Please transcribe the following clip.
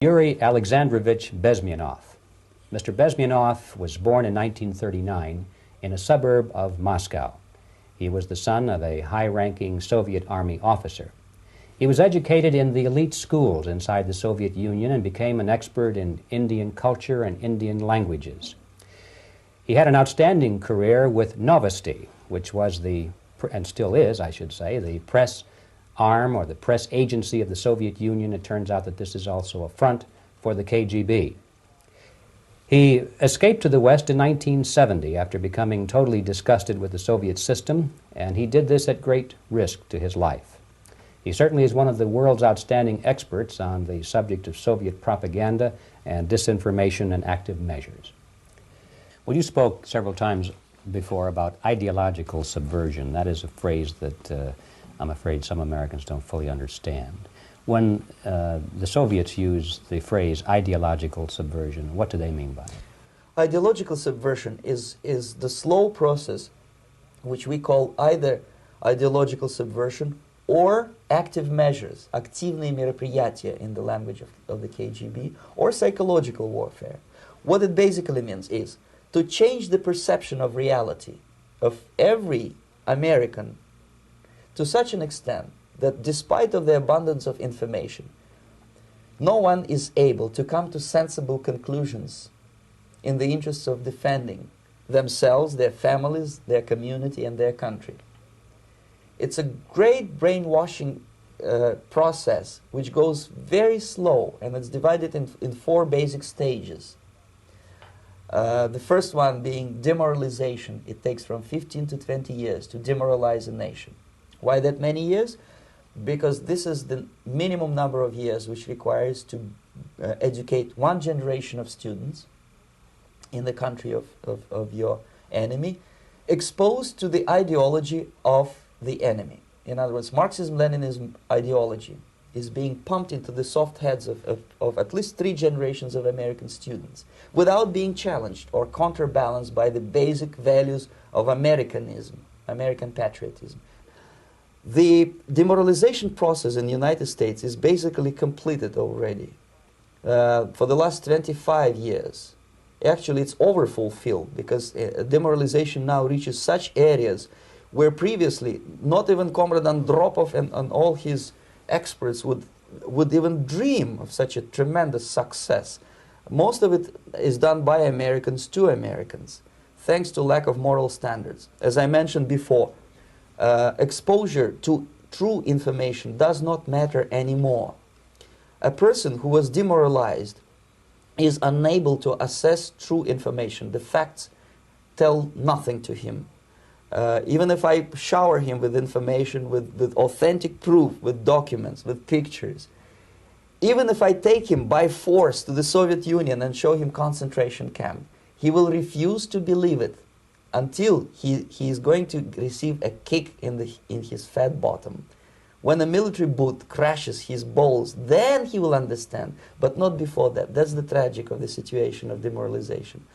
Yuri Alexandrovich Bezmenov. Mr. Bezmenov was born in 1939 in a suburb of Moscow. He was the son of a high-ranking Soviet Army officer. He was educated in the elite schools inside the Soviet Union and became an expert in Indian culture and Indian languages. He had an outstanding career with Novosti, which was the, and still is, I should say, the press arm or the press agency of the Soviet Union. It turns out that this is also a front for the KGB. He escaped to the West in 1970 after becoming totally disgusted with the Soviet system, and he did this at great risk to his life. He certainly is one of the world's outstanding experts on the subject of Soviet propaganda and disinformation and active measures. Well, you spoke several times before about ideological subversion. That is a phrase that I'm afraid some Americans don't fully understand. When the Soviets use the phrase ideological subversion, what do they mean by it? Ideological subversion is the slow process which we call either ideological subversion or active measures, активные мероприятия in the language of the KGB, or psychological warfare. What it basically means is to change the perception of reality of every American to such an extent that despite of the abundance of information, no one is able to come to sensible conclusions in the interests of defending themselves, their families, their community, and their country. It's a great brainwashing process which goes very slow, and it's divided in four basic stages. The first one being demoralization. It takes from 15 to 20 years to demoralize a nation. Why that many years? Because this is the minimum number of years which requires to educate one generation of students in the country of your enemy, exposed to the ideology of the enemy. In other words, Marxism-Leninism ideology is being pumped into the soft heads of at least 3 generations of American students without being challenged or counterbalanced by the basic values of Americanism, American patriotism. The demoralization process in the United States is basically completed already. For the last 25 years, actually it's overfulfilled, because demoralization now reaches such areas where previously not even Comrade Andropov and all his experts would even dream of such a tremendous success. Most of it is done by Americans to Americans, thanks to lack of moral standards. As I mentioned before, exposure to true information does not matter anymore. A person who was demoralized is unable to assess true information. The facts tell nothing to him. Even if I shower him with information, with authentic proof, with documents, with pictures, even if I take him by force to the Soviet Union and show him concentration camp, he will refuse to believe it until he is going to receive a kick in his fat bottom. When a military boot crashes his balls, then he will understand, but not before that. That's the tragic of the situation of demoralization.